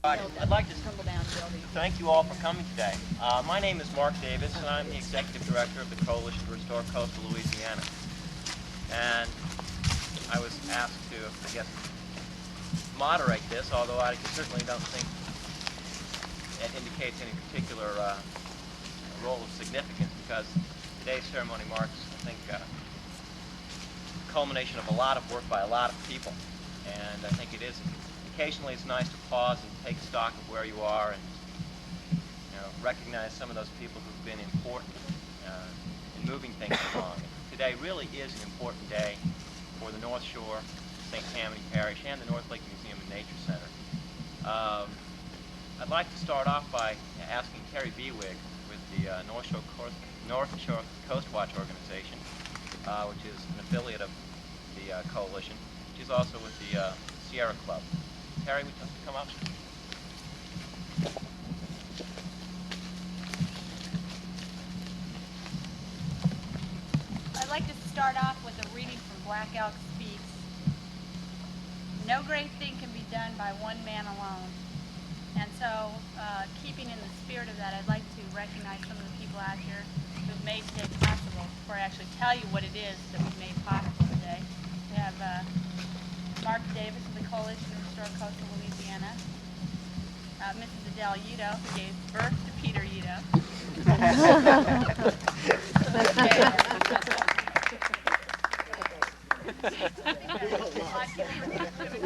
I'd like to thank you all for coming today. My name is Mark Davis, and I'm the Executive Director of the Coalition to Restore Coastal Louisiana. And I was asked to, I guess, moderate this, although I certainly don't think it indicates any particular role of significance, because today's ceremony marks, I think, the culmination of a lot of work by a lot of people. And I think it is, occasionally it's nice to pause and take stock of where you are and recognize some of those people who've been important in moving things along. Today really is an important day for the North Shore, St. Tammany Parish, and the Northlake Museum and Nature Center. I'd like to start off by asking Terry Bewig with the North Shore Coast Watch Organization, which is an affiliate of the coalition. She's also with the Sierra Club. Terry, would you come up? I'd like to start off with a reading from Black Elk Speaks. No great thing can be done by one man alone. And so, keeping in the spirit of that, I'd like to recognize some of the people out here who've made today possible, before I actually tell you what it is that we've made possible today. We have Mark Davis of the Coalition to Restore Coastal Louisiana, Mrs. Adele Udo, who gave birth to Peter Udo.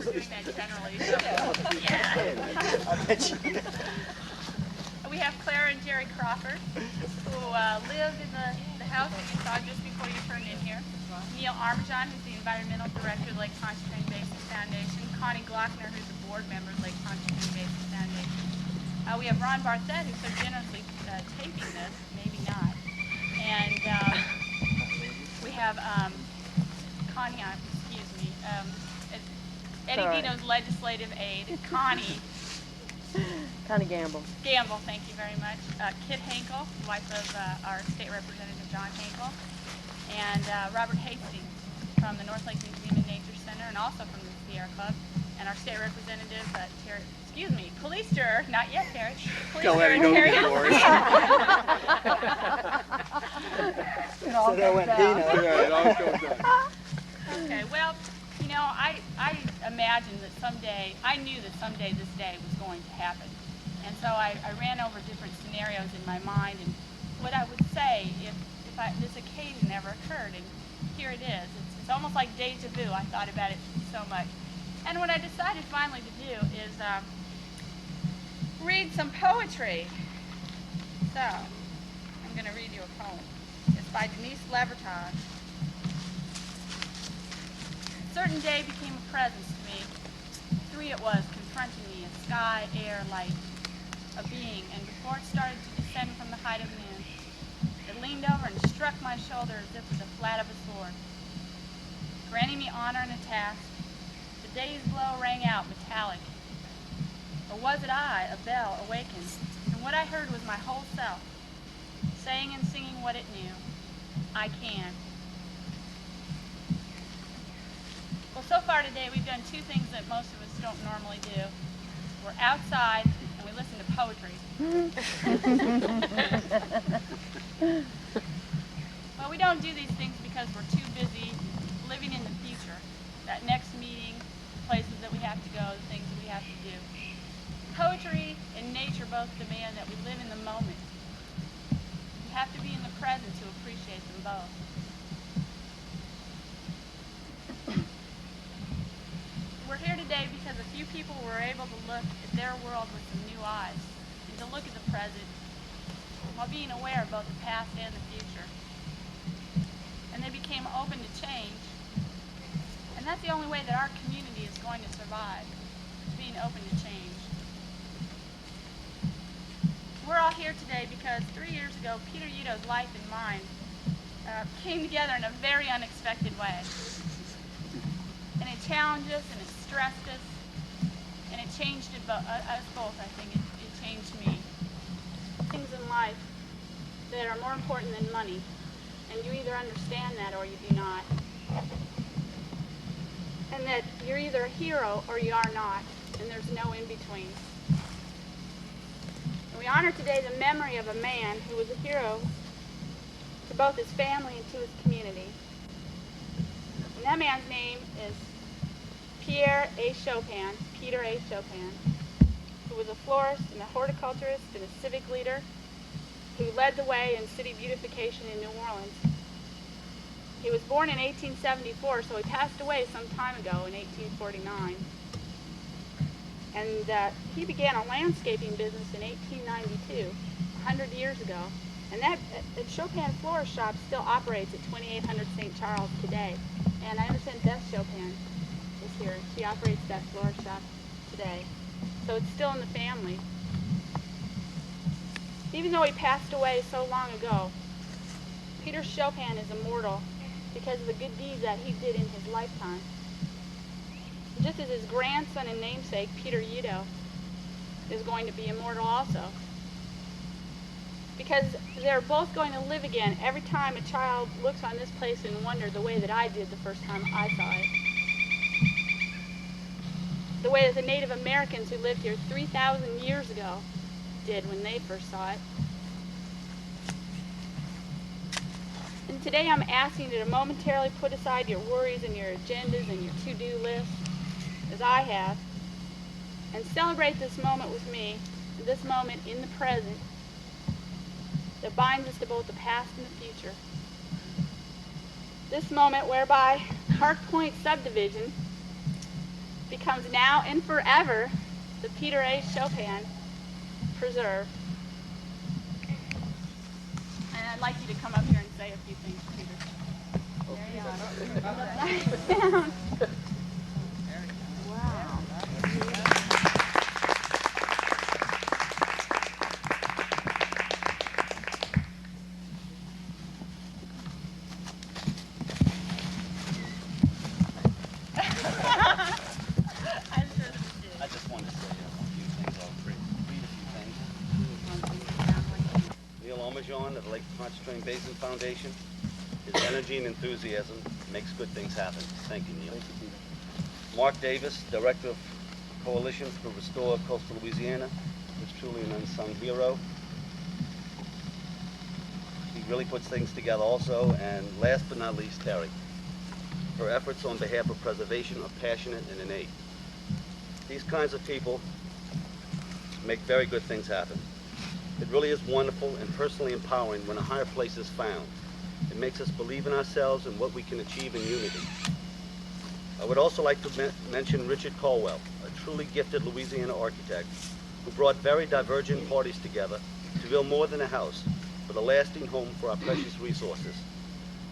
Doing that generally. We have Claire and Jerry Crawford, who lived in the house that you saw just before you turned in here. Neil Armajon, who's the Environmental Director of the Lake Pontchartrain Basin Foundation. Connie Glockner, who's a board member of the Lake Pontchartrain Basin Foundation. We have Ron Barthett, who's so generously taping this, maybe not. And we have Connie, excuse me, Eddie Dino's legislative aide, Connie. Connie Gamble. Gamble, thank you very much. Kit Hankel, wife of our state representative John Hankel, and Robert Hastings from the Northlake Museum and Nature Center, and also from the Sierra Club, and our state representative, Terry, excuse me, Police Juror, not yet Terry. Don't let it go Terry. It all goes down. Yeah, it all goes down. Okay, well, you know, I imagined that someday, I knew that someday this day was going to happen. And so I ran over different scenarios in my mind and what I would say if this occasion ever occurred. And here it is. It's almost like deja vu. I thought about it so much. And what I decided finally to do is read some poetry. So, I'm going to read you a poem. It's by Denise Levertov. A certain day became a presence to me. Three it was, confronting me, a sky, air, light, a being, and before it started to descend from the height of noon, it leaned over and struck my shoulder as if with the flat of a sword, granting me honor and a task. The day's glow rang out metallic. Or was it I, a bell, awakened, and what I heard was my whole self, saying and singing what it knew, I can. Well, so far today we've done two things that most of us don't normally do. We're outside and we listen to poetry. Well, we don't do these things because we're too busy living in the future. That next meeting, the places that we have to go, the things that we have to do. Poetry and nature both demand that we live in the moment. We have to be in the present to appreciate them both. We're here today because a few people were able to look at their world with some new eyes, and to look at the present while being aware of both the past and the future. And they became open to change. And that's the only way that our community is going to survive, is being open to change. We're all here today because 3 years ago, Peter Udo's life and mine came together in a very unexpected way. And it challenged us, and it stressed us, and it changed us both, I think. It changed me. Things in life that are more important than money, and you either understand that or you do not. And that you're either a hero or you are not, and there's no in between. And we honor today the memory of a man who was a hero to both his family and to his community. And that man's name is Pierre A. Chopin, Peter A. Chopin, who was a florist and a horticulturist and a civic leader who led the way in city beautification in New Orleans. He was born in 1874, so he passed away some time ago in 1849. And he began a landscaping business in 1892, 100 years ago. And that Chopin Florist Shop still operates at 2800 St. Charles today. And I understand Beth Chopin is here. She operates that florist shop today. So it's still in the family. Even though he passed away so long ago, Peter Chopin is immortal because of the good deeds that he did in his lifetime. Just as his grandson and namesake, Peter Udo, is going to be immortal also. Because they're both going to live again every time a child looks on this place in wonder the way that I did the first time I saw it. The way that the Native Americans who lived here 3,000 years ago did when they first saw it. And today I'm asking you to momentarily put aside your worries and your agendas and your to-do lists, as I have, and celebrate this moment with me, this moment in the present that binds us to both the past and the future. This moment whereby Park Point subdivision becomes now and forever the Peter A. Chopin Preserve. And I'd like you to come up here and say a few things, Peter. There you are. Nice down. Wow. I just wanted to say a few things. I'll read a few things. Neil Omajon of the Lake Pontchartrain Basin Foundation. His energy and enthusiasm makes good things happen. Thank you, Neil. Thank you, Peter. Mark Davis, Director of Coalition for Restore Coastal Louisiana, is truly an unsung hero. He really puts things together also. And last but not least, Terry. Her efforts on behalf of preservation are passionate and innate. These kinds of people make very good things happen. It really is wonderful and personally empowering when a higher place is found. It makes us believe in ourselves and what we can achieve in unity. I would also like to mention Richard Colwell, a truly gifted Louisiana architect who brought very divergent parties together to build more than a house, but a lasting home for our precious resources,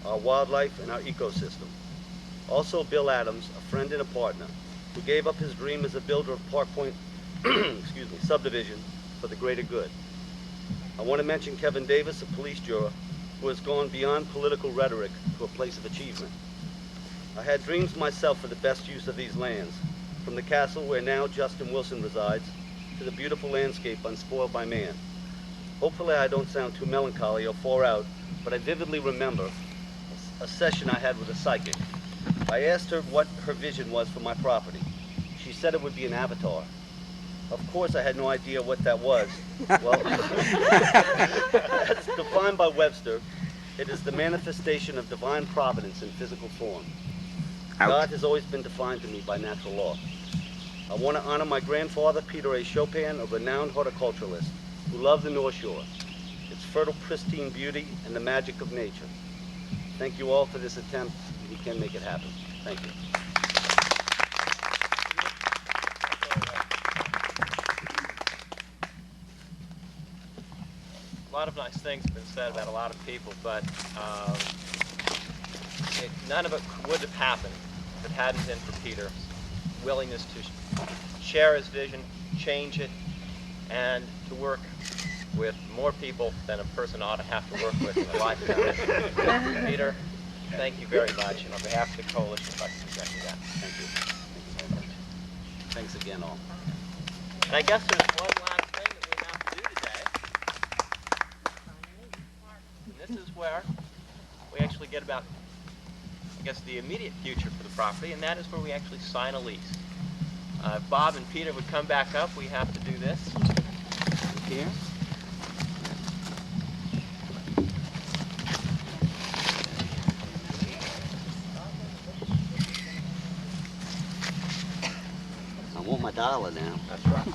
our wildlife and our ecosystem. Also Bill Adams, a friend and a partner, who gave up his dream as a builder of Park Point subdivision for the greater good. I want to mention Kevin Davis, a police juror, who has gone beyond political rhetoric to a place of achievement. I had dreams myself for the best use of these lands, from the castle where now Justin Wilson resides, to the beautiful landscape unspoiled by man. Hopefully I don't sound too melancholy or far out, but I vividly remember a session I had with a psychic. I asked her what her vision was for my property. She said it would be an avatar. Of course, I had no idea what that was. Well, as defined by Webster, it is the manifestation of divine providence in physical form. God has always been defined to me by natural law. I want to honor my grandfather, Peter A. Chopin, a renowned horticulturalist who loved the North Shore, its fertile, pristine beauty, and the magic of nature. Thank you all for this attempt. We can make it happen. Thank you. A lot of nice things have been said about a lot of people, but none of it would have happened if it hadn't been for Peter's willingness to share his vision, change it, and to work with more people than a person ought to have to work with in a lifetime. Peter, thank you very much, and on behalf of the coalition, I'd like to present you that. Thank you. Thank you very much. Thanks again, all. And I guess there's one last thing that we have to do today. And this is where we actually get about, I guess, the immediate future for the property, and that is where we actually sign a lease. If Bob and Peter would come back up, we have to do this. Here. want my dollar now. That's right.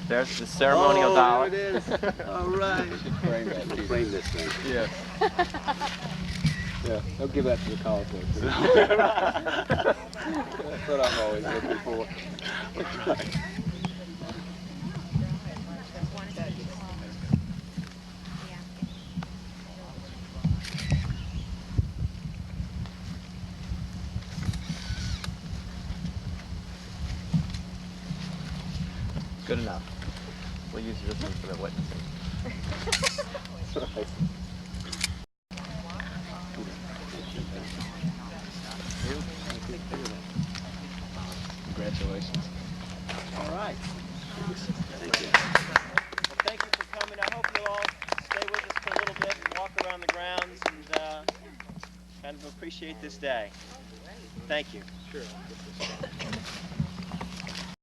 There's the ceremonial dollar. There it is. All right. Frame that, We'll Peter. frame this thing. Yeah. Yeah, don't give that to the college folks. That's what I'm always looking for. Good enough. We'll use this one for the witnessing. That's right. Congratulations. All right. Thank you. Well, thank you for coming. I hope you'll all stay with us for a little bit and walk around the grounds and kind of appreciate this day. Thank you. Sure.